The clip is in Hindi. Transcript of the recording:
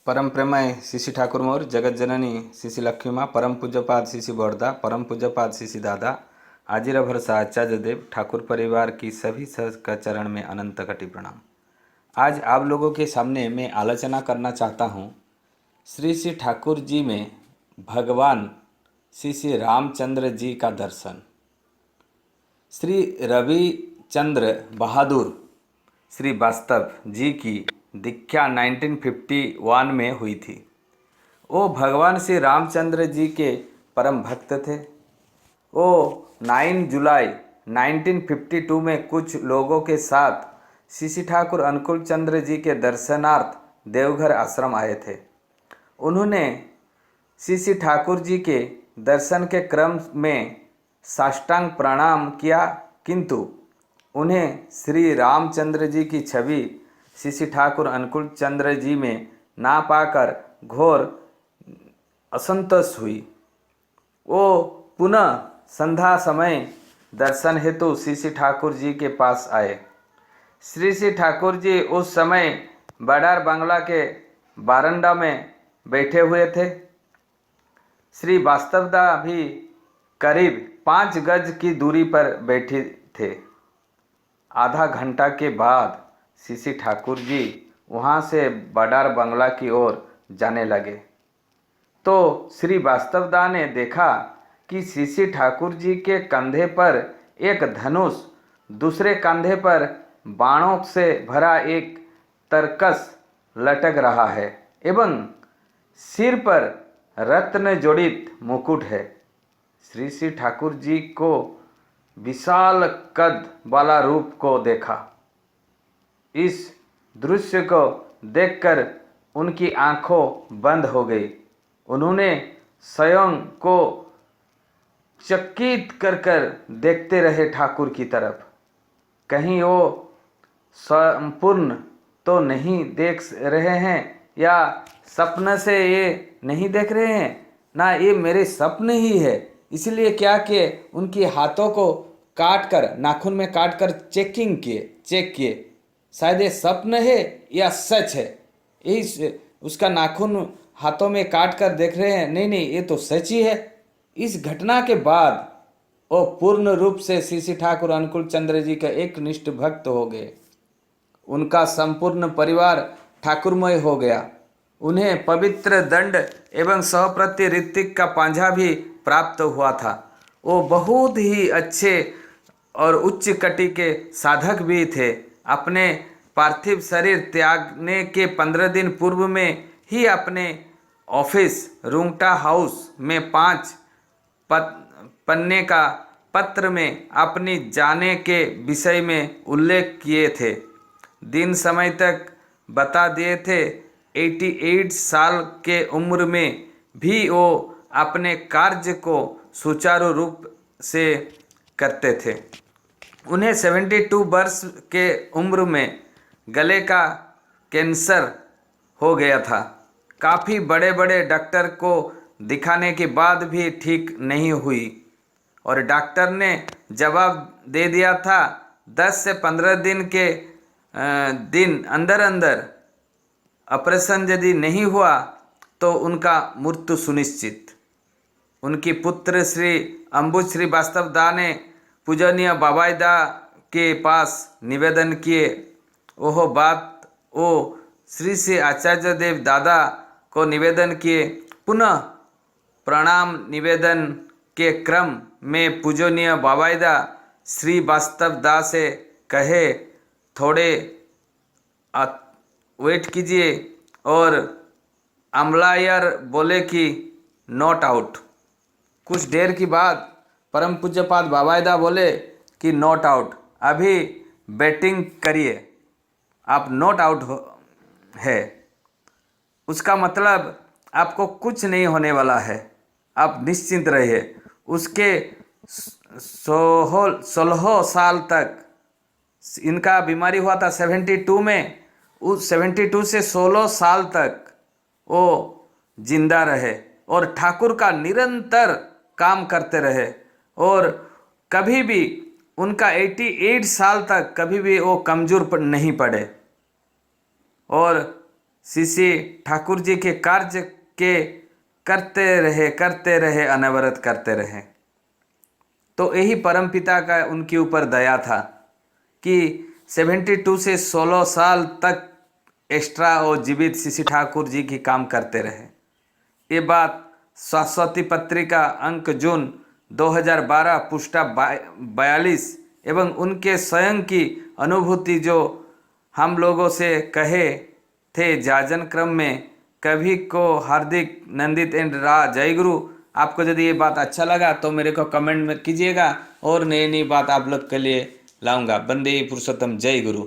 परम प्रेमय शिशि ठाकुर मोर, जगत जननी शिशि लक्ष्मी माँ, परम पूज्यपाद शिशि बड़दा, परम पूज्यपाद शिशि दादा, आजिर भरसा आचार्य देव ठाकुर परिवार की सभी सह का चरण में अनंत कटी प्रणाम। आज आप लोगों के सामने मैं आलोचना करना चाहता हूँ श्री श्री ठाकुर जी में भगवान श्री श्री रामचंद्र जी का दर्शन। श्री रविचंद्र बहादुर श्री वास्तव जी की दीक्षा 1951 में हुई थी। वो भगवान श्री रामचंद्र जी के परम भक्त थे। वो 9 जुलाई 1952 में कुछ लोगों के साथ शिशि ठाकुर अनुकूल चंद्र जी के दर्शनार्थ देवघर आश्रम आए थे। उन्होंने शिशि ठाकुर जी के दर्शन के क्रम में साष्टांग प्रणाम किया, किंतु उन्हें श्री रामचंद्र जी की छवि शिशि ठाकुर अनुकूल चंद्र जी में ना पाकर घोर असंतोष हुई। वो पुनः संध्या समय दर्शन हेतु शिशि ठाकुर जी के पास आए। श्री श्री ठाकुर जी उस समय बडार बंगला के बारंडा में बैठे हुए थे। श्री वास्तवदा भी करीब 5 गज की दूरी पर बैठे थे। आधा घंटा के बाद शिशि ठाकुर जी वहाँ से बडार बंगला की ओर जाने लगे तो श्री वास्तवदा ने देखा कि शिशि ठाकुर जी के कंधे पर एक धनुष, दूसरे कंधे पर बाणों से भरा एक तरकस लटक रहा है एवं सिर पर रत्न जड़ित मुकुट है। श्री श्री ठाकुर जी को विशाल कद वाला रूप को देखा। इस दृश्य को देखकर उनकी आंखों बंद हो गई। उन्होंने स्वयं को चकित कर देखते रहे ठाकुर की तरफ। कहीं वो संपूर्ण तो नहीं देख रहे हैं या सपने से ये नहीं देख रहे हैं, ना ये मेरे सपने ही है। इसलिए क्या किए, उनकी हाथों को काट कर, नाखून में काट कर चेक किए शायद ये स्वप्न है या सच है। यही उसका नाखून हाथों में काट कर देख रहे हैं, नहीं ये तो सच ही है। इस घटना के बाद वो पूर्ण रूप से शिशि ठाकुर अनुकूल चंद्र जी का एक निष्ठ भक्त हो गए। उनका संपूर्ण परिवार ठाकुरमय हो गया। उन्हें पवित्र दंड एवं सहप्रति ऋतिक का पांझा भी प्राप्त हुआ था। वो बहुत ही अच्छे और उच्च कटी के साधक भी थे। अपने पार्थिव शरीर त्यागने के 15 दिन पूर्व में ही अपने ऑफिस रूंगटा हाउस में 5 पन्ने का पत्र में अपनी जाने के विषय में उल्लेख किए थे। दिन समय तक बता दिए थे। 88 साल के उम्र में भी वो अपने कार्य को सुचारू रूप से करते थे। उन्हें 72 वर्ष के उम्र में गले का कैंसर हो गया था। काफ़ी बड़े बड़े डॉक्टर को दिखाने के बाद भी ठीक नहीं हुई और डॉक्टर ने जवाब दे दिया था 10 से 15 दिन के अंदर ऑपरेशन यदि नहीं हुआ तो उनका मृत्यु सुनिश्चित। उनकी पुत्र श्री अम्बुज श्री वास्तवदा ने पूजनीय बाबाईदा के पास निवेदन किए। वह बात वो श्री श्री आचार्य देव दादा को निवेदन किए। पुनः प्रणाम निवेदन के क्रम में पूजनीय बाबाईदा श्री वास्तवदा से कहे थोड़े वेट कीजिए और अमलायर बोले कि नॉट आउट। कुछ देर के बाद परम पूज्यपाद बाबाईदा बोले कि नॉट आउट, अभी बैटिंग करिए, आप नॉट आउट है। उसका मतलब आपको कुछ नहीं होने वाला है, आप निश्चिंत रहिए। उसके 16 साल तक इनका बीमारी हुआ था 72 में। उस 72 से 16 साल तक वो जिंदा रहे और ठाकुर का निरंतर काम करते रहे और कभी भी उनका 88 साल तक कभी भी वो कमज़ोर नहीं पड़े। और श्री ठाकुर जी के कार्य के करते रहे अनवरत करते रहे। तो यही परमपिता का उनके ऊपर दया था कि 72 से 16 साल तक एक्स्ट्रा और जीवित श्री ठाकुर जी की काम करते रहे। ये बात शाश्वती पत्रिका अंक जून 2012 पृष्ठा 42 एवं उनके स्वयं की अनुभूति जो हम लोगों से कहे थे जाजन क्रम में, कभी को हार्दिक नंदित एंड रा। जय गुरु। आपको यदि ये बात अच्छा लगा तो मेरे को कमेंट में कीजिएगा और नई नई बात आप लोग के लिए लाऊंगा। बंदे पुरुषोत्तम। जय गुरु।